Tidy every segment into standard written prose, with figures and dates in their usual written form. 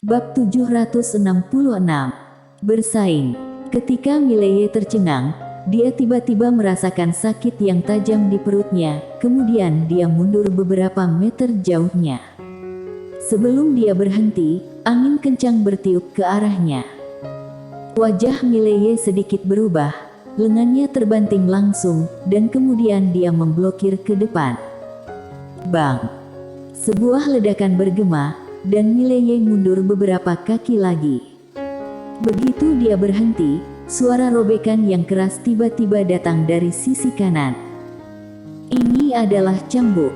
Bab 766. Bersaing. Ketika Mileye tercengang, dia tiba-tiba merasakan sakit yang tajam di perutnya, kemudian dia mundur beberapa meter jauhnya. Sebelum dia berhenti, angin kencang bertiup ke arahnya. Wajah Mileye sedikit berubah, lengannya terbanting langsung, dan kemudian dia memblokir ke depan. Bang! Sebuah ledakan bergema, dan Mileye mundur beberapa kaki lagi. Begitu dia berhenti, suara robekan yang keras tiba-tiba datang dari sisi kanan. Ini adalah cambuk.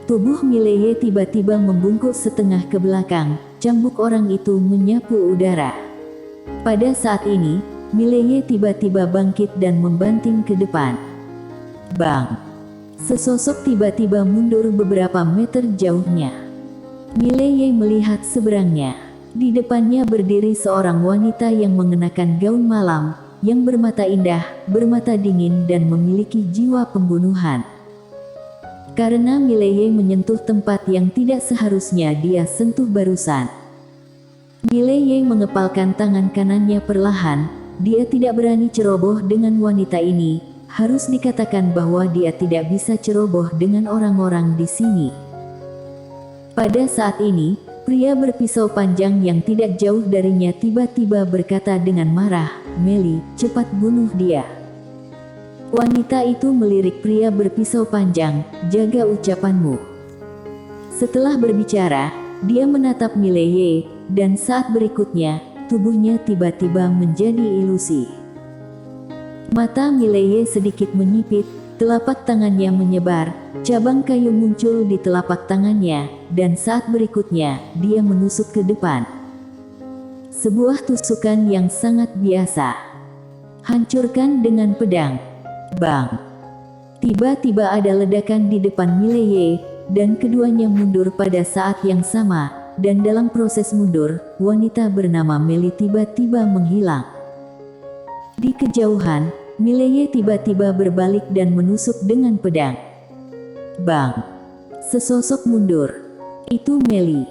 Tubuh Mileye tiba-tiba membungkuk setengah ke belakang, cambuk orang itu menyapu udara. Pada saat ini, Mileye tiba-tiba bangkit dan membanting ke depan. Bang! Sesosok tiba-tiba mundur beberapa meter jauhnya. Mileye melihat seberangnya. Di depannya berdiri seorang wanita yang mengenakan gaun malam, yang bermata indah, bermata dingin dan memiliki jiwa pembunuhan. Karena Mileye menyentuh tempat yang tidak seharusnya dia sentuh barusan. Mileye mengepalkan tangan kanannya perlahan, dia tidak berani ceroboh dengan wanita ini, harus dikatakan bahwa dia tidak bisa ceroboh dengan orang-orang di sini. Pada saat ini, pria berpisau panjang yang tidak jauh darinya tiba-tiba berkata dengan marah, "Meli, cepat bunuh dia." Wanita itu melirik pria berpisau panjang, "Jaga ucapanmu." Setelah berbicara, dia menatap Mileye, dan saat berikutnya, tubuhnya tiba-tiba menjadi ilusi. Mata Mileye sedikit menyipit, telapak tangannya menyebar, cabang kayu muncul di telapak tangannya, dan saat berikutnya, dia menusuk ke depan. Sebuah tusukan yang sangat biasa. Hancurkan dengan pedang. Bang! Tiba-tiba ada ledakan di depan Mileye, dan keduanya mundur pada saat yang sama, dan dalam proses mundur, wanita bernama Meli tiba-tiba menghilang. Di kejauhan, Mileye tiba-tiba berbalik dan menusuk dengan pedang. Bang! Sesosok mundur. Itu Meli.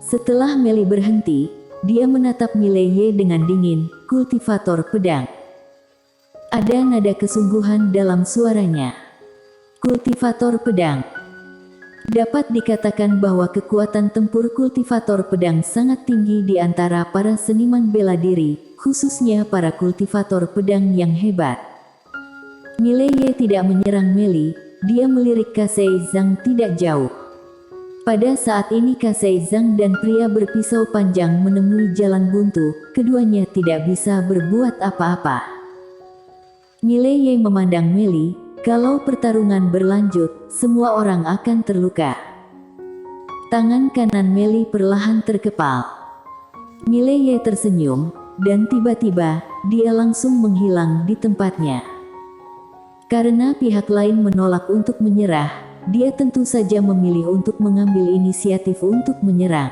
Setelah Meli berhenti, dia menatap Mileye dengan dingin, "Kultivator pedang." Ada nada kesungguhan dalam suaranya. Kultivator pedang. Dapat dikatakan bahwa kekuatan tempur kultivator pedang sangat tinggi di antara para seniman bela diri, khususnya para kultivator pedang yang hebat. Mileye tidak menyerang Meli, dia melirik Kasei Zhang tidak jauh. Pada saat ini Kasei Zhang dan pria berpisau panjang menemui jalan buntu, keduanya tidak bisa berbuat apa-apa. Mileye memandang Meli, kalau pertarungan berlanjut, semua orang akan terluka. Tangan kanan Meli perlahan terkepal. Mileye tersenyum, dan tiba-tiba, dia langsung menghilang di tempatnya. Karena pihak lain menolak untuk menyerah, dia tentu saja memilih untuk mengambil inisiatif untuk menyerang.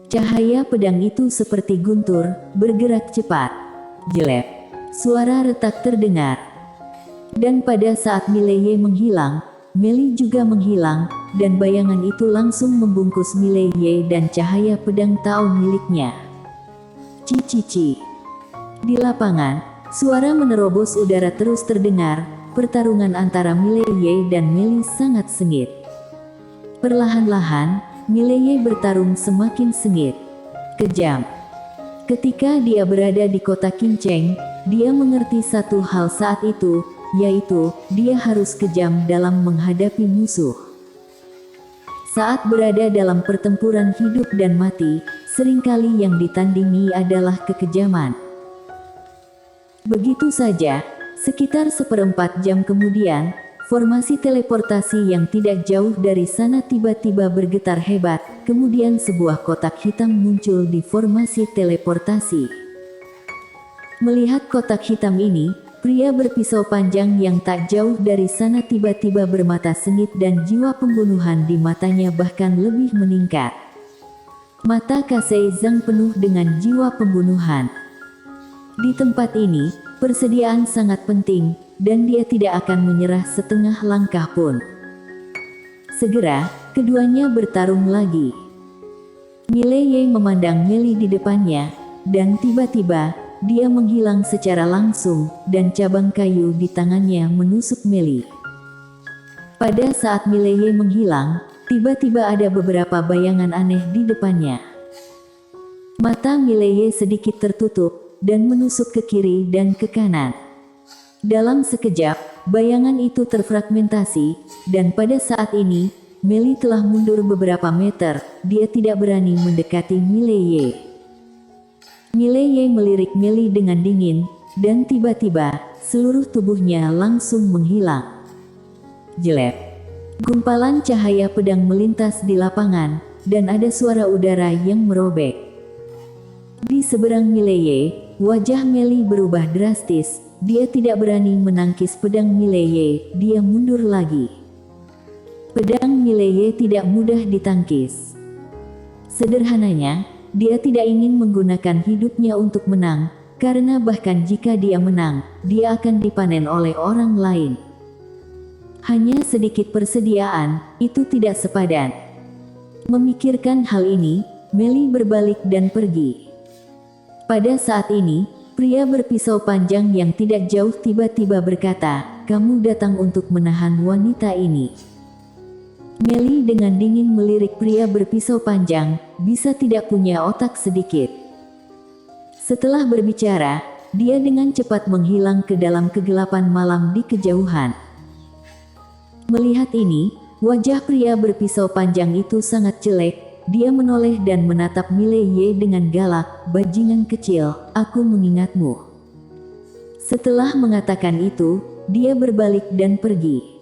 Cahaya pedang itu seperti guntur, bergerak cepat. Jelek. Suara retak terdengar. Dan pada saat Mileye menghilang, Meli juga menghilang, dan bayangan itu langsung membungkus Mileye dan cahaya pedang Tao miliknya. Cici. Di lapangan, suara menerobos udara terus terdengar, pertarungan antara Mileye dan Meli sangat sengit. Perlahan-lahan, Mileye bertarung semakin sengit. Kejam. Ketika dia berada di kota Kinceng, dia mengerti satu hal saat itu, yaitu, dia harus kejam dalam menghadapi musuh. Saat berada dalam pertempuran hidup dan mati, seringkali yang ditandingi adalah kekejaman. Begitu saja, sekitar seperempat jam kemudian, formasi teleportasi yang tidak jauh dari sana tiba-tiba bergetar hebat, kemudian sebuah kotak hitam muncul di formasi teleportasi. Melihat kotak hitam ini, pria berpisau panjang yang tak jauh dari sana tiba-tiba bermata sengit dan jiwa pembunuhan di matanya bahkan lebih meningkat. Mata Kasei Zhang penuh dengan jiwa pembunuhan. Di tempat ini, persediaan sangat penting, dan dia tidak akan menyerah setengah langkah pun. Segera, keduanya bertarung lagi. Mileye memandang Meli di depannya, dan tiba-tiba, dia menghilang secara langsung, dan cabang kayu di tangannya menusuk Meli. Pada saat Mileye menghilang, tiba-tiba ada beberapa bayangan aneh di depannya. Mata Mileye sedikit tertutup, dan menusuk ke kiri dan ke kanan. Dalam sekejap, bayangan itu terfragmentasi, dan pada saat ini, Meli telah mundur beberapa meter, dia tidak berani mendekati Mileye. Mileye melirik Meli dengan dingin, dan tiba-tiba, seluruh tubuhnya langsung menghilang. Jelek. Gumpalan cahaya pedang melintas di lapangan, dan ada suara udara yang merobek. Di seberang Mileye, wajah Meli berubah drastis, dia tidak berani menangkis pedang Mileye, dia mundur lagi. Pedang Mileye tidak mudah ditangkis. Sederhananya, dia tidak ingin menggunakan hidupnya untuk menang, karena bahkan jika dia menang, dia akan dipanen oleh orang lain. Hanya sedikit persediaan, itu tidak sepadan. Memikirkan hal ini, Meli berbalik dan pergi. Pada saat ini, pria berpisau panjang yang tidak jauh tiba-tiba berkata, "Kamu datang untuk menahan wanita ini." Meli dengan dingin melirik pria berpisau panjang, bisa tidak punya otak sedikit. Setelah berbicara, dia dengan cepat menghilang ke dalam kegelapan malam di kejauhan. Melihat ini, wajah pria berpisau panjang itu sangat jelek, dia menoleh dan menatap Mileye dengan galak, "Bajingan kecil, aku mengingatmu." Setelah mengatakan itu, dia berbalik dan pergi.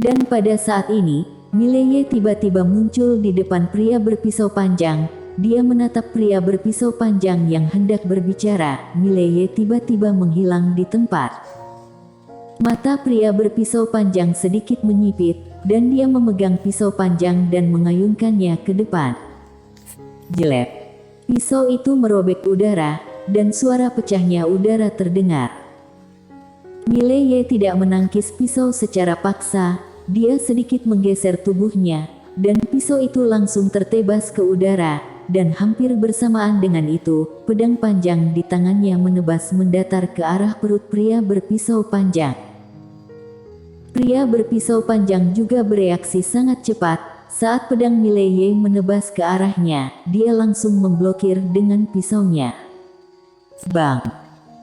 Dan pada saat ini, Mileye tiba-tiba muncul di depan pria berpisau panjang. Dia menatap pria berpisau panjang yang hendak berbicara. Mileye tiba-tiba menghilang di tempat. Mata pria berpisau panjang sedikit menyipit, dan dia memegang pisau panjang dan mengayunkannya ke depan. Jelek. Pisau itu merobek udara, dan suara pecahnya udara terdengar. Mileye tidak menangkis pisau secara paksa, dia sedikit menggeser tubuhnya, dan pisau itu langsung tertebas ke udara, dan hampir bersamaan dengan itu, pedang panjang di tangannya menebas mendatar ke arah perut pria berpisau panjang. Pria berpisau panjang juga bereaksi sangat cepat, saat pedang Mileye menebas ke arahnya, dia langsung memblokir dengan pisaunya. Bang!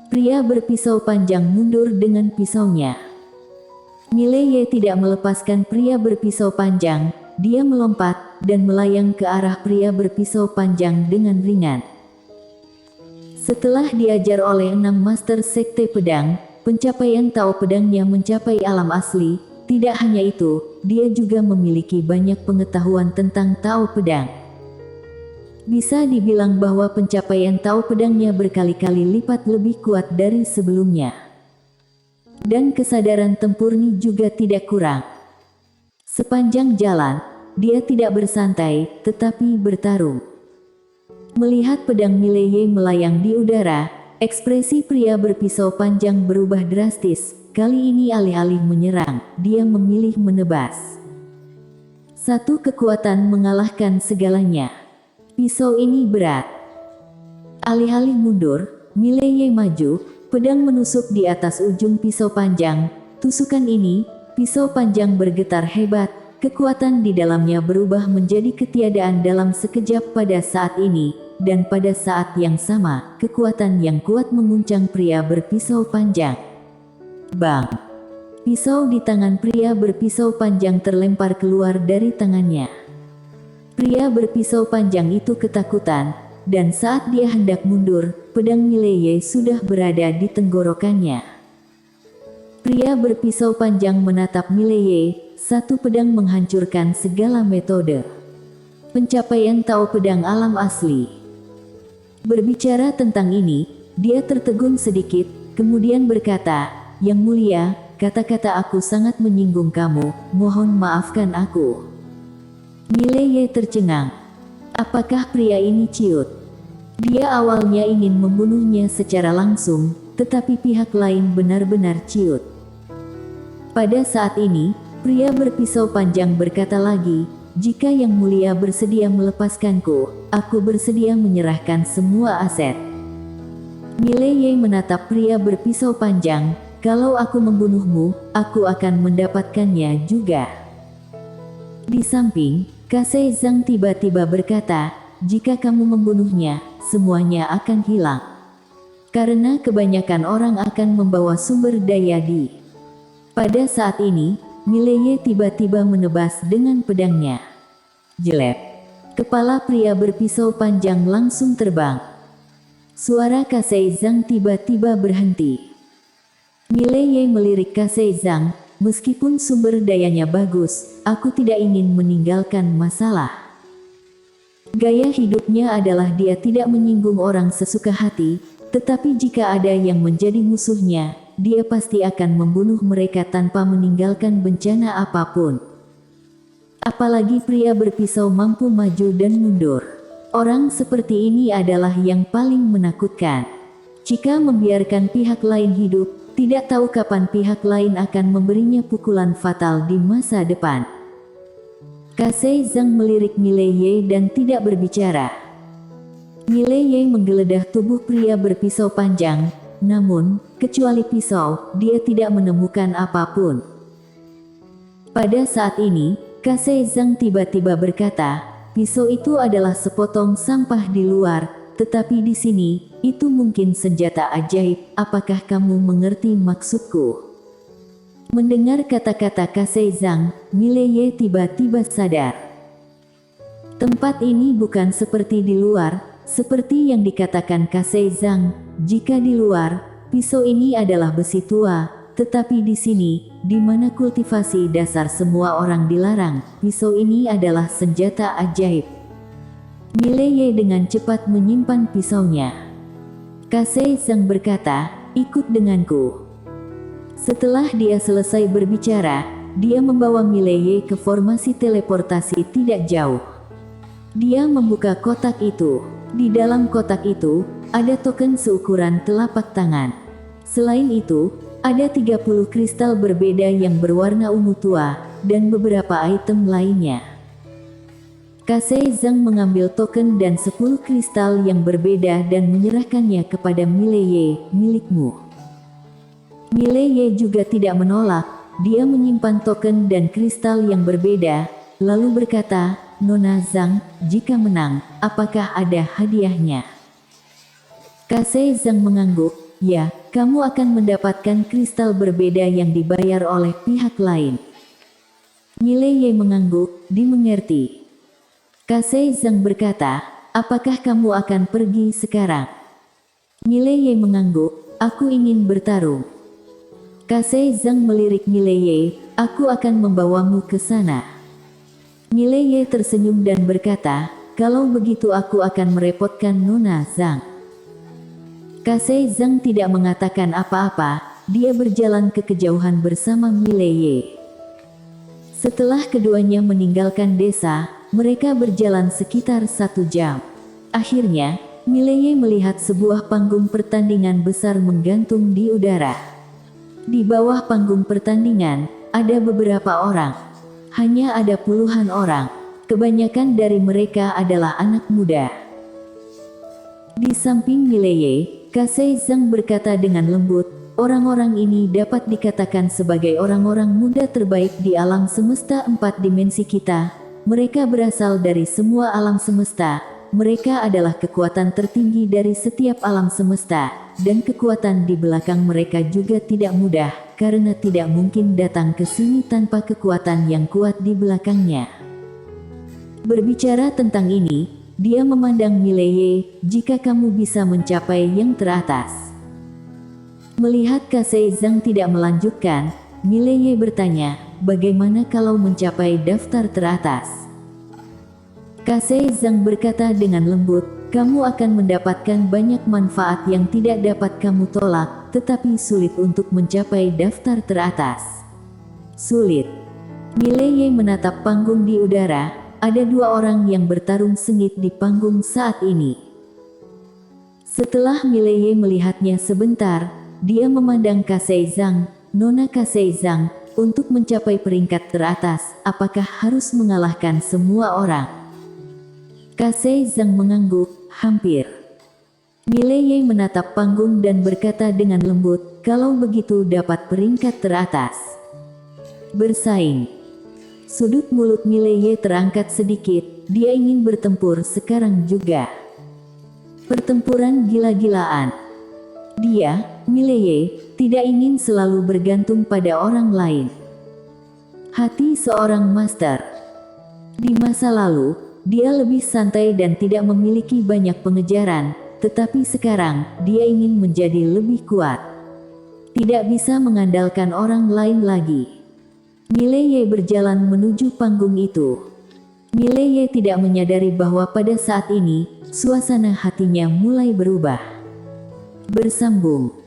Pria berpisau panjang mundur dengan pisaunya. Mileye tidak melepaskan pria berpisau panjang, dia melompat, dan melayang ke arah pria berpisau panjang dengan ringan. Setelah diajar oleh 6 master sekte pedang, pencapaian Tao pedangnya mencapai alam asli. Tidak hanya itu, dia juga memiliki banyak pengetahuan tentang Tao pedang. Bisa dibilang bahwa pencapaian Tao pedangnya berkali-kali lipat lebih kuat dari sebelumnya. Dan kesadaran tempurnya juga tidak kurang. Sepanjang jalan, dia tidak bersantai, tetapi bertarung. Melihat pedang Mileye melayang di udara, ekspresi pria berpisau panjang berubah drastis. Kali ini alih-alih menyerang, dia memilih menebas. Satu kekuatan mengalahkan segalanya. Pisau ini berat. Alih-alih mundur, Mileye maju, pedang menusuk di atas ujung pisau panjang. Tusukan ini, pisau panjang bergetar hebat, kekuatan di dalamnya berubah menjadi ketiadaan dalam sekejap pada saat ini, dan pada saat yang sama, kekuatan yang kuat menguncang pria berpisau panjang. Bang! Pisau di tangan pria berpisau panjang terlempar keluar dari tangannya. Pria berpisau panjang itu ketakutan, dan saat dia hendak mundur, pedang Mileye sudah berada di tenggorokannya. Pria berpisau panjang menatap Mileye, satu pedang menghancurkan segala metode. Pencapaian Tao pedang alam asli. Berbicara tentang ini, dia tertegun sedikit, kemudian berkata, "Yang mulia, kata-kata aku sangat menyinggung kamu, mohon maafkan aku." Mileye tercengang. Apakah pria ini ciut? Dia awalnya ingin membunuhnya secara langsung, tetapi pihak lain benar-benar ciut. Pada saat ini, pria berpisau panjang berkata lagi, jika Yang Mulia bersedia melepaskanku, aku bersedia menyerahkan semua aset. Mileye menatap pria berpisau panjang, kalau aku membunuhmu, aku akan mendapatkannya juga. Di samping, Kase Zhang tiba-tiba berkata, jika kamu membunuhnya, semuanya akan hilang. Karena kebanyakan orang akan membawa sumber daya di. Pada saat ini, Mileye tiba-tiba menebas dengan pedangnya. Jelek. Kepala pria berpisau panjang langsung terbang. Suara Kase Zhang tiba-tiba berhenti. Mileye melirik Kase Zhang, meskipun sumber dayanya bagus, aku tidak ingin meninggalkan masalah. Gaya hidupnya adalah dia tidak menyinggung orang sesuka hati, tetapi jika ada yang menjadi musuhnya, dia pasti akan membunuh mereka tanpa meninggalkan bencana apapun. Apalagi pria berpisau mampu maju dan mundur. Orang seperti ini adalah yang paling menakutkan. Jika membiarkan pihak lain hidup, tidak tahu kapan pihak lain akan memberinya pukulan fatal di masa depan. Kase Zhang melirik Mileye dan tidak berbicara. Mileye menggeledah tubuh pria berpisau panjang, namun, kecuali pisau, dia tidak menemukan apapun. Pada saat ini, Kase Zhang tiba-tiba berkata, pisau itu adalah sepotong sampah di luar, tetapi di sini, itu mungkin senjata ajaib. Apakah kamu mengerti maksudku? Mendengar kata-kata Kase Zhang, Mileye tiba-tiba sadar. Tempat ini bukan seperti di luar, seperti yang dikatakan Kase Zhang. Jika di luar, pisau ini adalah besi tua, tetapi di sini, di mana kultivasi dasar semua orang dilarang, pisau ini adalah senjata ajaib. Mileye dengan cepat menyimpan pisaunya. Kase Zhang berkata, ikut denganku. Setelah dia selesai berbicara, dia membawa Mileye ke formasi teleportasi tidak jauh. Dia membuka kotak itu. Di dalam kotak itu, ada token seukuran telapak tangan. Selain itu, ada 30 kristal berbeda yang berwarna ungu tua, dan beberapa item lainnya. Kase Zhang mengambil token dan 10 kristal yang berbeda dan menyerahkannya kepada Mileye, milikmu. Mileye juga tidak menolak, dia menyimpan token dan kristal yang berbeda, lalu berkata, Nona Zhang, jika menang, apakah ada hadiahnya? Kase Zhang mengangguk, ya, kamu akan mendapatkan kristal berbeda yang dibayar oleh pihak lain. Mileye mengangguk, dimengerti. Kase Zhang berkata, apakah kamu akan pergi sekarang? Mileye mengangguk, aku ingin bertarung. Kase Zhang melirik Mileye, aku akan membawamu ke sana. Mileye tersenyum dan berkata, kalau begitu aku akan merepotkan Nona Zhang. Kase Zhang tidak mengatakan apa-apa, dia berjalan ke kejauhan bersama Mileye. Setelah keduanya meninggalkan desa, mereka berjalan sekitar 1 jam. Akhirnya, Mileye melihat sebuah panggung pertandingan besar menggantung di udara. Di bawah panggung pertandingan, ada beberapa orang. Hanya ada puluhan orang. Kebanyakan dari mereka adalah anak muda. Di samping Mileye, Kase Zhang berkata dengan lembut, orang-orang ini dapat dikatakan sebagai orang-orang muda terbaik di alam semesta 4 dimensi kita. Mereka berasal dari semua alam semesta. Mereka adalah kekuatan tertinggi dari setiap alam semesta, dan kekuatan di belakang mereka juga tidak mudah, karena tidak mungkin datang ke sini tanpa kekuatan yang kuat di belakangnya. Berbicara tentang ini, dia memandang Mileye, jika kamu bisa mencapai yang teratas. Melihat Kase Zhang tidak melanjutkan, Mileye bertanya, bagaimana kalau mencapai daftar teratas? Kase Zhang berkata dengan lembut, kamu akan mendapatkan banyak manfaat yang tidak dapat kamu tolak, tetapi sulit untuk mencapai daftar teratas. Sulit. Mileye menatap panggung di udara, ada 2 orang yang bertarung sengit di panggung saat ini. Setelah Mileye melihatnya sebentar, dia memandang Kase Zhang, Nona Kase Zhang, Untuk mencapai peringkat teratas, apakah harus mengalahkan semua orang? Kasei Zhang mengangguk, hampir. Mileye menatap panggung dan berkata dengan lembut, kalau begitu dapat peringkat teratas. Bersaing. Sudut mulut Mileye terangkat sedikit, dia ingin bertempur sekarang juga. Pertempuran gila-gilaan. Dia, Mileye, tidak ingin selalu bergantung pada orang lain. Hati seorang master. Di masa lalu, dia lebih santai dan tidak memiliki banyak pengejaran, tetapi sekarang, dia ingin menjadi lebih kuat. Tidak bisa mengandalkan orang lain lagi. Mileye berjalan menuju panggung itu. Mileye tidak menyadari bahwa pada saat ini, suasana hatinya mulai berubah. Bersambung.